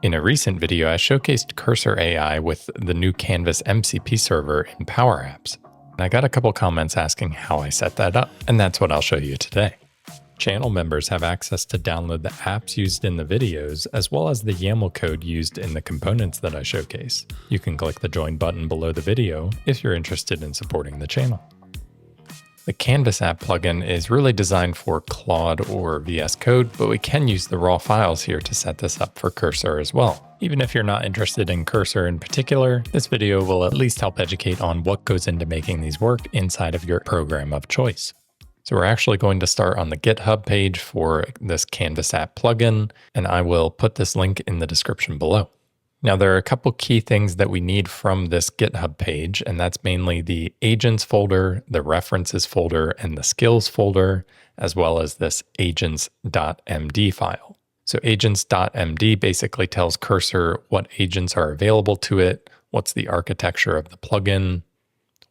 In a recent video, I showcased Cursor AI with the new Canvas MCP server in Power Apps. And I got a couple comments asking how I set that up, and that's what I'll show you today. Channel members have access to download the apps used in the videos, as well as the YAML code used in the components that I showcase. You can click the join button below the video if you're interested in supporting the channel. The Canvas app plugin is really designed for Claude or VS Code, but we can use the raw files here to set this up for Cursor as well. Even if you're not interested in Cursor in particular, this video will at least help educate on what goes into making these work inside of your program of choice. So we're actually going to start on the GitHub page for this Canvas app plugin, and I will put this link in the description below. Now, there are a couple key things that we need from this GitHub page, and that's mainly the agents folder, the references folder, and the skills folder, as well as this agents.md file. So agents.md basically tells Cursor what agents are available to it, what's the architecture of the plugin,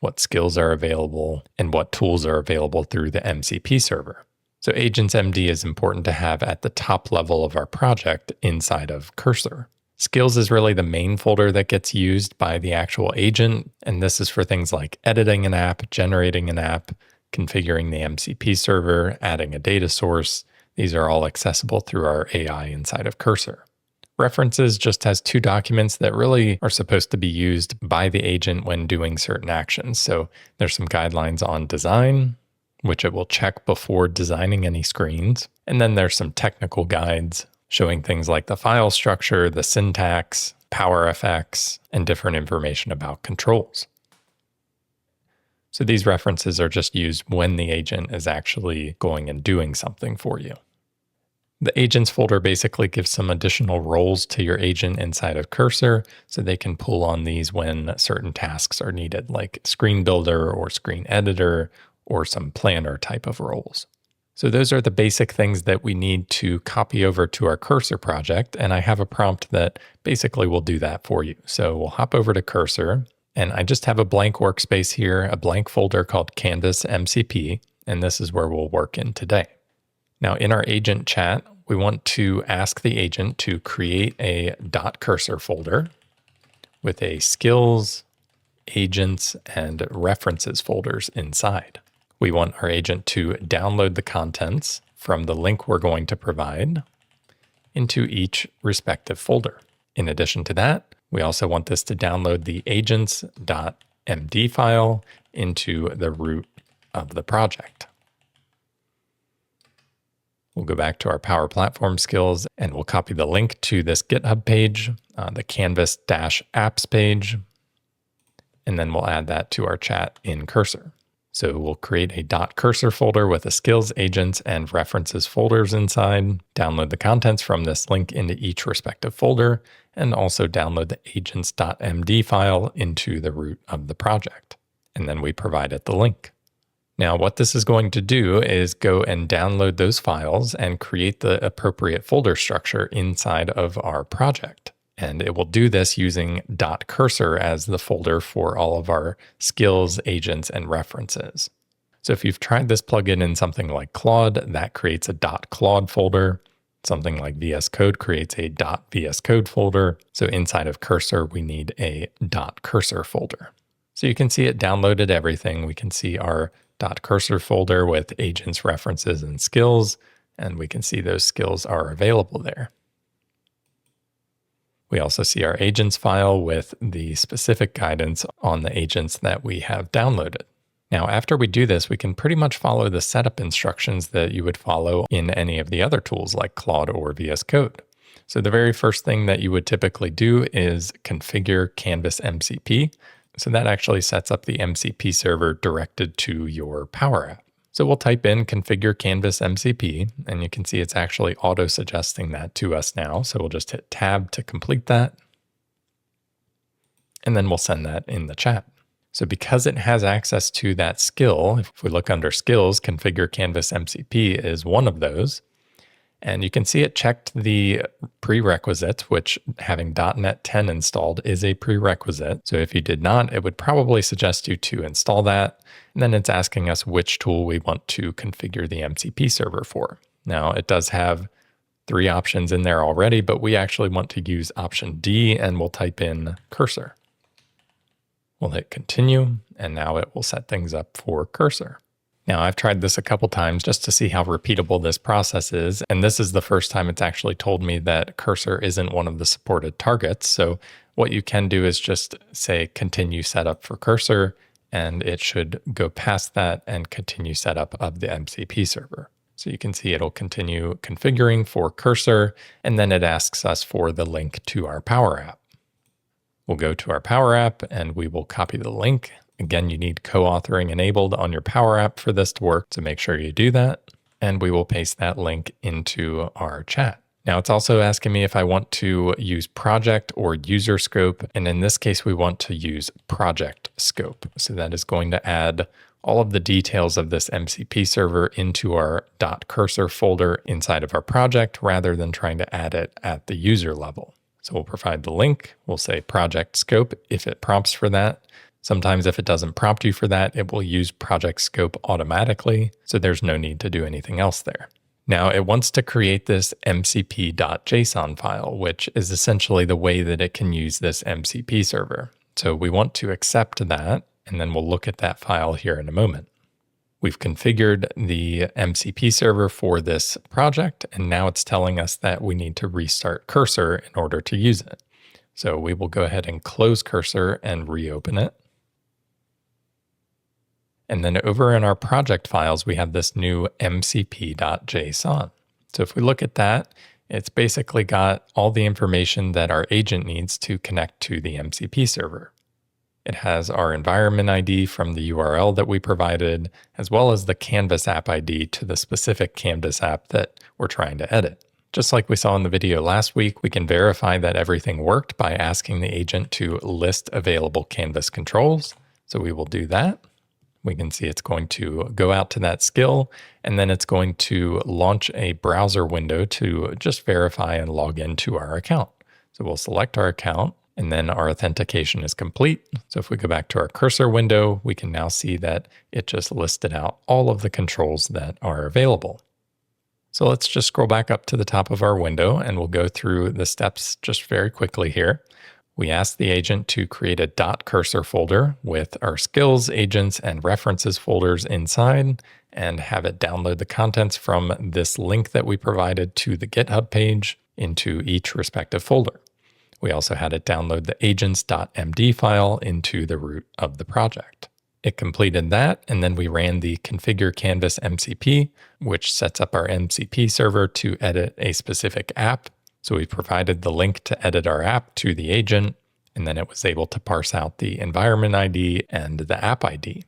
what skills are available, and what tools are available through the MCP server. So agents.md is important to have at the top level of our project inside of Cursor. Skills is really the main folder that gets used by the actual agent, and this is for things like editing an app, generating an app, configuring the MCP server, adding a data source. These are all accessible through our AI inside of Cursor. References just has two documents that really are supposed to be used by the agent when doing certain actions. So there's some guidelines on design, which it will check before designing any screens. And then there's some technical guides showing things like the file structure, the syntax, power effects, and different information about controls. So these references are just used when the agent is actually going and doing something for you. The agents folder basically gives some additional roles to your agent inside of Cursor, so they can pull on these when certain tasks are needed, like screen builder or screen editor or some planner type of roles. So those are the basic things that we need to copy over to our Cursor project, and I have a prompt that basically will do that for you. So we'll hop over to Cursor, and I just have a blank workspace here, a blank folder called Canvas MCP, and this is where we'll work in today. Now in our agent chat, we want to ask the agent to create a .cursor folder with a skills, agents, and references folders inside. We want our agent to download the contents from the link we're going to provide into each respective folder. In addition to that, we also want this to download the agents.md file into the root of the project. We'll go back to our Power Platform skills and we'll copy the link to this GitHub page, the Canvas-apps page, and then we'll add that to our chat in Cursor. So we'll create a .cursor folder with the skills, agents, and references folders inside, download the contents from this link into each respective folder, and also download the agents.md file into the root of the project. And then we provide it the link. Now what this is going to do is go and download those files and create the appropriate folder structure inside of our project. And it will do this using .cursor as the folder for all of our skills, agents, and references. So if you've tried this plugin in something like Claude, that creates a .claude folder. Something like VS Code creates a .VS Code folder. So inside of Cursor, we need a .cursor folder. So you can see it downloaded everything. We can see our .cursor folder with agents, references, and skills, and we can see those skills are available there. We also see our agents file with the specific guidance on the agents that we have downloaded. Now, after we do this, we can pretty much follow the setup instructions that you would follow in any of the other tools like Claude or VS Code. So the very first thing that you would typically do is configure Canvas MCP. So that actually sets up the MCP server directed to your Power App. So we'll type in configure Canvas MCP, and you can see it's actually auto-suggesting that to us now. So we'll just hit tab to complete that. And then we'll send that in the chat. So because it has access to that skill, if we look under skills, configure Canvas MCP is one of those. And you can see it checked the prerequisites, which having .NET 10 installed is a prerequisite. So if you did not, it would probably suggest you to install that. And then it's asking us which tool we want to configure the MCP server for. Now, it does have 3 options in there already, but we actually want to use option D, and we'll type in cursor. We'll hit continue, and now it will set things up for cursor. Now, I've tried this a couple times just to see how repeatable this process is, and this is the first time it's actually told me that cursor isn't one of the supported targets. So what you can do is just say continue setup for cursor, and it should go past that and continue setup of the MCP server. So you can see it'll continue configuring for cursor, and then it asks us for the link to our Power App. We'll go to our Power App and we will copy the link. Again, you need co-authoring enabled on your Power App for this to work, so make sure you do that. And we will paste that link into our chat. Now it's also asking me if I want to use project or user scope. And in this case, we want to use project scope. So that is going to add all of the details of this MCP server into our .cursor folder inside of our project rather than trying to add it at the user level. So we'll provide the link. We'll say project scope if it prompts for that. Sometimes if it doesn't prompt you for that, it will use project scope automatically. So there's no need to do anything else there. Now it wants to create this mcp.json file, which is essentially the way that it can use this MCP server. So we want to accept that, and then we'll look at that file here in a moment. We've configured the MCP server for this project, and now it's telling us that we need to restart cursor in order to use it. So we will go ahead and close cursor and reopen it. And then over in our project files, we have this new mcp.json. So if we look at that, it's basically got all the information that our agent needs to connect to the MCP server. It has our environment ID from the URL that we provided, as well as the Canvas app ID to the specific Canvas app that we're trying to edit. Just like we saw in the video last week, we can verify that everything worked by asking the agent to list available Canvas controls. So we will do that. We can see it's going to go out to that skill, and then it's going to launch a browser window to just verify and log into our account. So we'll select our account, and then our authentication is complete. So if we go back to our cursor window, we can now see that it just listed out all of the controls that are available. So let's just scroll back up to the top of our window, and we'll go through the steps just very quickly here. We ask the agent to create a .cursor folder with our skills, agents, and references folders inside, and have it download the contents from this link that we provided to the GitHub page into each respective folder. We also had it download the agents.md file into the root of the project. It completed that, and then we ran the configure canvas MCP, which sets up our MCP server to edit a specific app. So we provided the link to edit our app to the agent, and then it was able to parse out the environment ID and the app ID.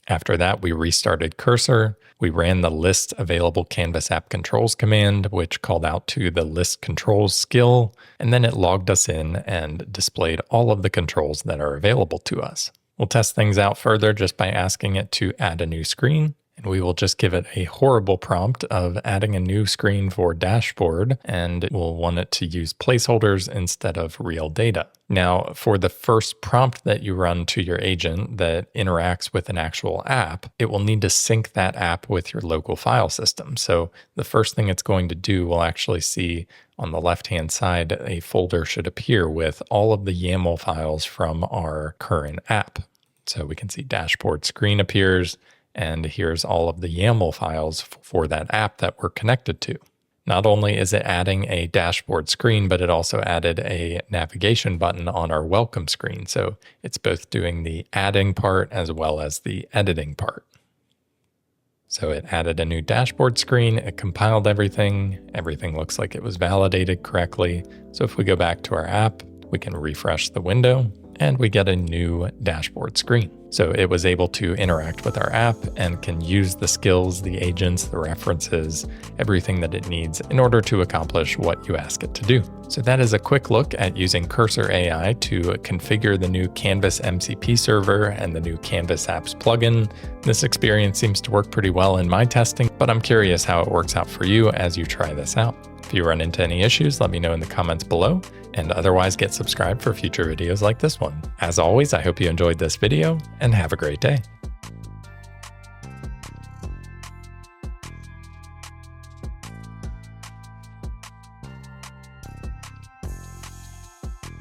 After that, we restarted cursor. We ran the list available Canvas app controls command, which called out to the list controls skill, and then it logged us in and displayed all of the controls that are available to us. We'll test things out further just by asking it to add a new screen. And we will just give it a horrible prompt of adding a new screen for dashboard, and we'll want it to use placeholders instead of real data. Now, for the first prompt that you run to your agent that interacts with an actual app, it will need to sync that app with your local file system. So the first thing it's going to do, we'll actually see on the left-hand side, a folder should appear with all of the YAML files from our current app. So we can see dashboard screen appears, and here's all of the YAML files for that app that we're connected to. Not only is it adding a dashboard screen, but it also added a navigation button on our welcome screen. So it's both doing the adding part as well as the editing part. So it added a new dashboard screen, it compiled everything. Everything looks like it was validated correctly. So if we go back to our app, we can refresh the window and we get a new dashboard screen. So it was able to interact with our app and can use the skills, the agents, the references, everything that it needs in order to accomplish what you ask it to do. So that is a quick look at using Cursor AI to configure the new Canvas MCP server and the new Canvas apps plugin. This experience seems to work pretty well in my testing, but I'm curious how it works out for you as you try this out. If you run into any issues, let me know in the comments below, and otherwise get subscribed for future videos like this one. As always, I hope you enjoyed this video and have a great day.